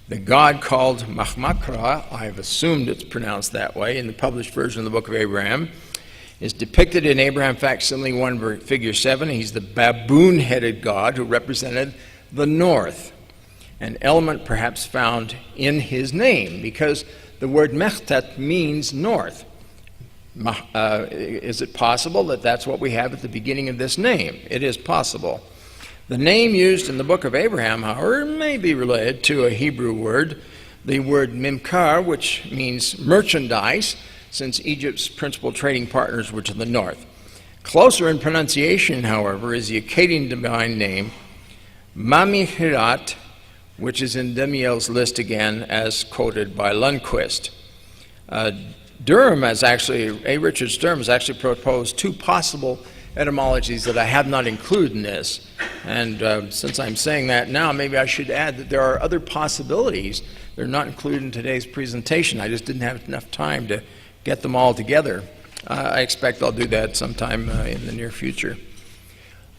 The god called Mahmakra, I've assumed it's pronounced that way, in the published version of the Book of Abraham, is depicted in Abraham Facsimile 1, figure 7. He's the baboon-headed god who represented the north, an element perhaps found in his name, because the word Mechtet means north. Is it possible that that's what we have at the beginning of this name? It is possible. The name used in the Book of Abraham, however, may be related to a Hebrew word, the word Mimkar, which means merchandise, since Egypt's principal trading partners were to the north. Closer in pronunciation, however, is the Akkadian divine name Mamihirat, which is in Demiel's list again, as quoted by Lundquist. Durham has actually, A. Richards Durham has actually proposed two possible etymologies that I have not included in this. And since I'm saying that now, maybe I should add that there are other possibilities. They're not included in today's presentation. I just didn't have enough time to get them all together. I expect I'll do that sometime in the near future.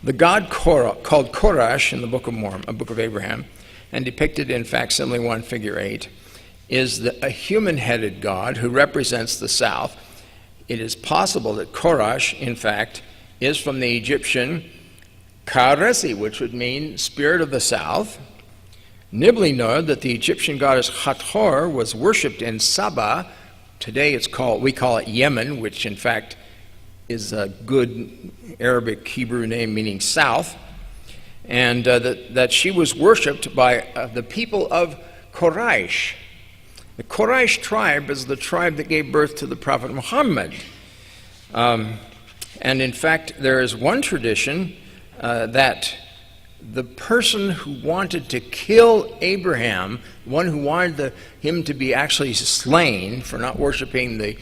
The god called Korash in the Book of Abraham, and depicted in Facsimile 1, figure 8, is a human-headed god who represents the south. It is possible that Korash, in fact, is from the Egyptian Karesi, which would mean spirit of the south. Nibley noted that the Egyptian goddess Hathor was worshipped in Saba. Today we call it Yemen, which in fact is a good Arabic Hebrew name meaning south, and that she was worshipped by the people of Quraysh. The Quraysh tribe is the tribe that gave birth to the Prophet Muhammad. And in fact, there is one tradition that the person who wanted to kill Abraham, one who wanted him to be actually slain for not worshiping the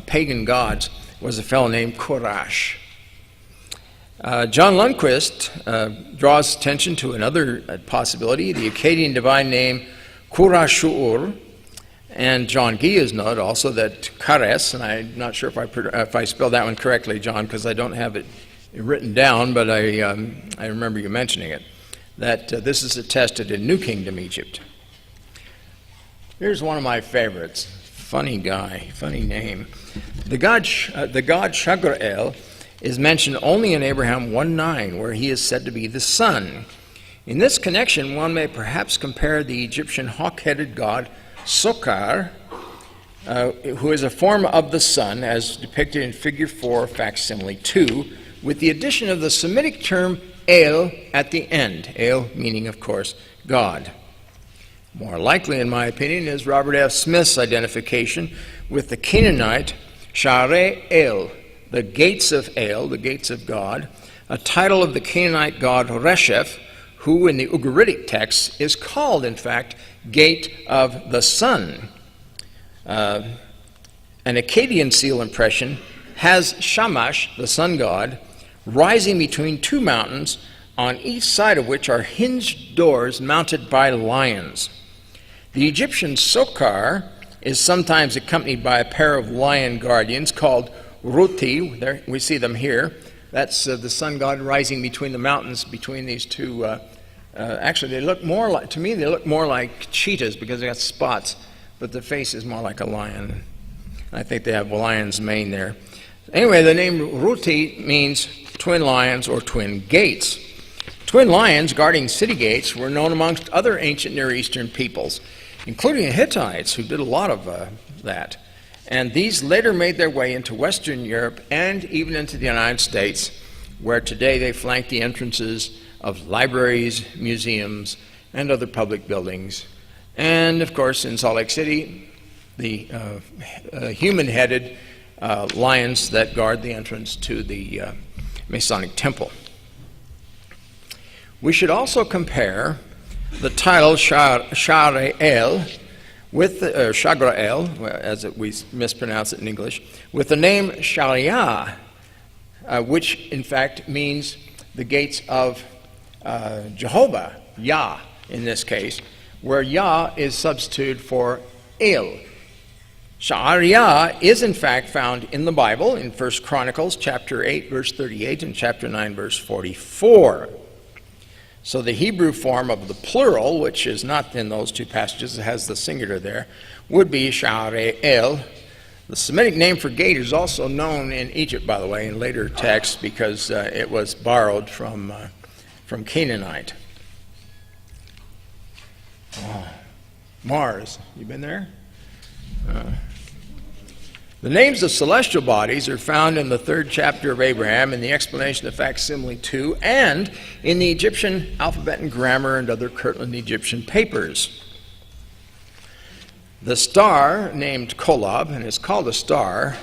pagan gods, was a fellow named Quraysh. John Lundquist draws attention to another possibility, the Akkadian divine name Qurashur. And John Gia's note also that Kares, and I'm not sure if I spelled that one correctly, John, because I don't have it written down, but I remember you mentioning it, that this is attested in New Kingdom Egypt. Here's one of my favorites. Funny guy, funny name. The god Shagrael is mentioned only in Abraham 1:9, where he is said to be the sun. In this connection, one may perhaps compare the Egyptian hawk-headed god Sokar, who is a form of the sun, as depicted in figure 4, facsimile 2, with the addition of the Semitic term El at the end. El meaning, of course, God. More likely, in my opinion, is Robert F. Smith's identification with the Canaanite Sha'arei El, the gates of El, the gates of God, a title of the Canaanite god Resheph, who in the Ugaritic text is called, in fact, Gate of the Sun. An Akkadian seal impression has Shamash, the sun god, rising between two mountains, on each side of which are hinged doors mounted by lions. The Egyptian Sokar is sometimes accompanied by a pair of lion guardians called Ruti. There, we see them here. That's the sun god rising between the mountains between these two. Actually, they look more like, to me, they look more like cheetahs because they got spots, but the face is more like a lion. I think they have a lion's mane there. Anyway, the name Ruti means twin lions or twin gates. Twin lions guarding city gates were known amongst other ancient Near Eastern peoples, including the Hittites, who did a lot of that. And these later made their way into Western Europe and even into the United States, where today they flank the entrances of libraries, museums, and other public buildings. And of course, in Salt Lake City, the human-headed lions that guard the entrance to the Masonic Temple. We should also compare the title Sha'arei with Shagrael, as we mispronounce it in English, with the name Sharia, which in fact means the gates of Jehovah, Yah in this case, where Yah is substituted for El. Sha'ariyah is in fact found in the Bible in 1 Chronicles chapter 8 verse 38 and chapter 9 verse 44. So the Hebrew form of the plural, which is not in those two passages, it has the singular there, would be Sha'arei. The Semitic name for gate is also known in Egypt, by the way, in later texts, because it was borrowed from Canaanite. Oh. Mars, you been there? The names of celestial bodies are found in the 3rd chapter of Abraham in the explanation of facsimile 2 and in the Egyptian alphabet and grammar and other Kirtland Egyptian papers. The star named Kolob, and it's called a star.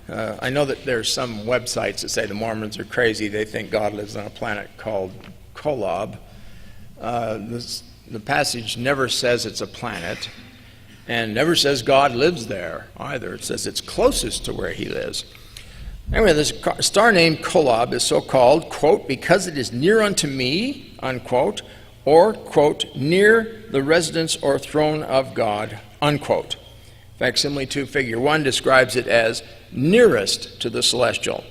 I know that there's some websites that say the Mormons are crazy. They think God lives on a planet called Kolob. The passage never says it's a planet. And never says God lives there either. It says it's closest to where he lives. Anyway, this star named Kolob is so called, quote, because it is near unto me, unquote, or, quote, near the residence or throne of God, unquote. Facsimile 2, figure 1 describes it as nearest to the celestial.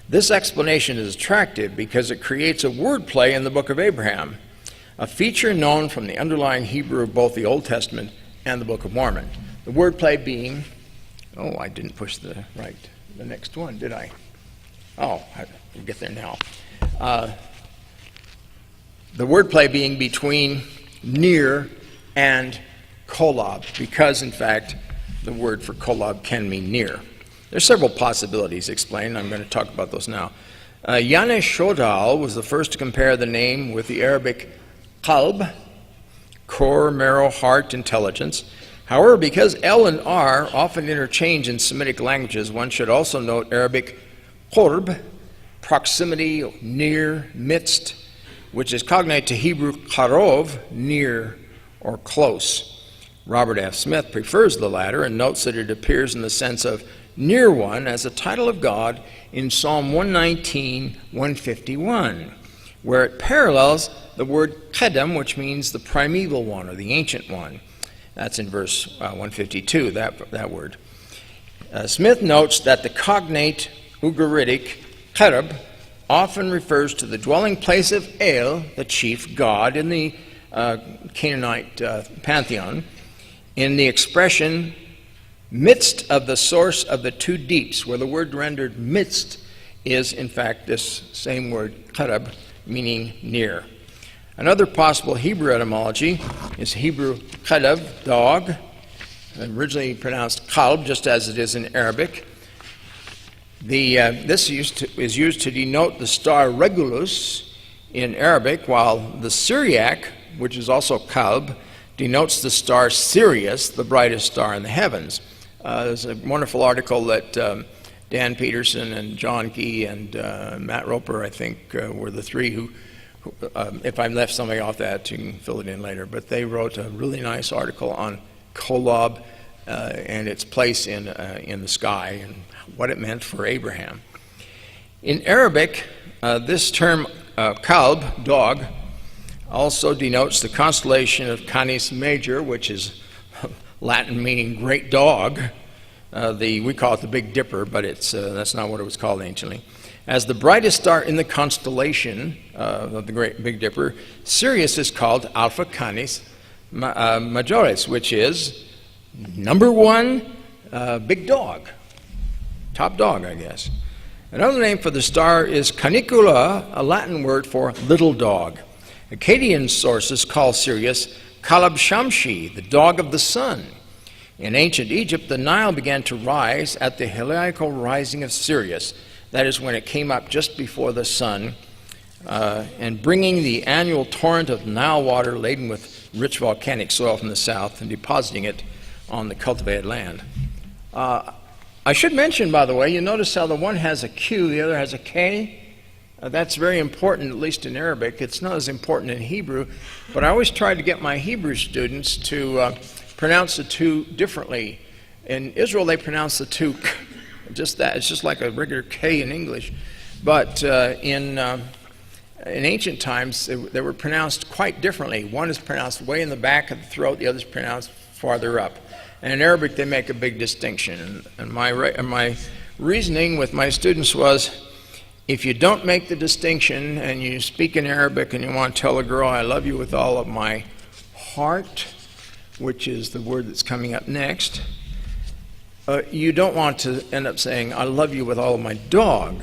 This explanation is attractive because it creates a wordplay in the book of Abraham, a feature known from the underlying Hebrew of both the Old Testament and the Book of Mormon. The wordplay being, I didn't push the next one, did I? I'll get there now. The wordplay being between near and Kolob, because in fact the word for Kolob can mean near. There's several possibilities explained. I'm going to talk about those now. Yanesh Shodal was the first to compare the name with the Arabic qalb, core, marrow, heart, intelligence. However, because L and R often interchange in Semitic languages, one should also note Arabic qurb, proximity, near, midst, which is cognate to Hebrew qarov, near or close. Robert F. Smith prefers the latter and notes that it appears in the sense of near one as a title of God in Psalm 119, 151, where it parallels the word kedem, which means the primeval one or the ancient one. That's in verse 152, that word. Smith notes that the cognate Ugaritic Kolob often refers to the dwelling place of El, the chief god in the Canaanite pantheon, in the expression midst of the source of the two deeps, where the word rendered midst is in fact this same word Kolob, meaning near. Another possible Hebrew etymology is Hebrew Kolob, dog, originally pronounced kalb, just as it is in Arabic. This is used to denote the star Regulus in Arabic, while the Syriac, which is also kalb, denotes the star Sirius, the brightest star in the heavens. There's a wonderful article that Dan Peterson and John Gee and Matt Roper, I think, were the three who if I left something off that, you can fill it in later. But they wrote a really nice article on Kolob and its place in the sky and what it meant for Abraham. In Arabic, this term kalb, dog, also denotes the constellation of Canis Major, which is Latin meaning great dog. We call it the Big Dipper, but that's not what it was called anciently. As the brightest star in the constellation of the Great Big Dipper, Sirius is called Alpha Canis Majoris, which is number one big dog, top dog, I guess. Another name for the star is Canicula, a Latin word for little dog. Akkadian sources call Sirius Kalab Shamshi, the dog of the sun. In ancient Egypt, the Nile began to rise at the heliacal rising of Sirius. That is when it came up just before the sun, and bringing the annual torrent of Nile water laden with rich volcanic soil from the south and depositing it on the cultivated land. I should mention, by the way, you notice how the one has a Q, the other has a K? That's very important, at least in Arabic. It's not as important in Hebrew, but I always try to get my Hebrew students to pronounce the two differently. In Israel, they pronounce the two just that. It's just like a regular K in English. But in ancient times, they were pronounced quite differently. One is pronounced way in the back of the throat, the other is pronounced farther up. And in Arabic, they make a big distinction. And my reasoning with my students was, if you don't make the distinction and you speak in Arabic and you want to tell a girl, I love you with all of my heart, which is the word that's coming up next, you don't want to end up saying, I love you with all of my dog.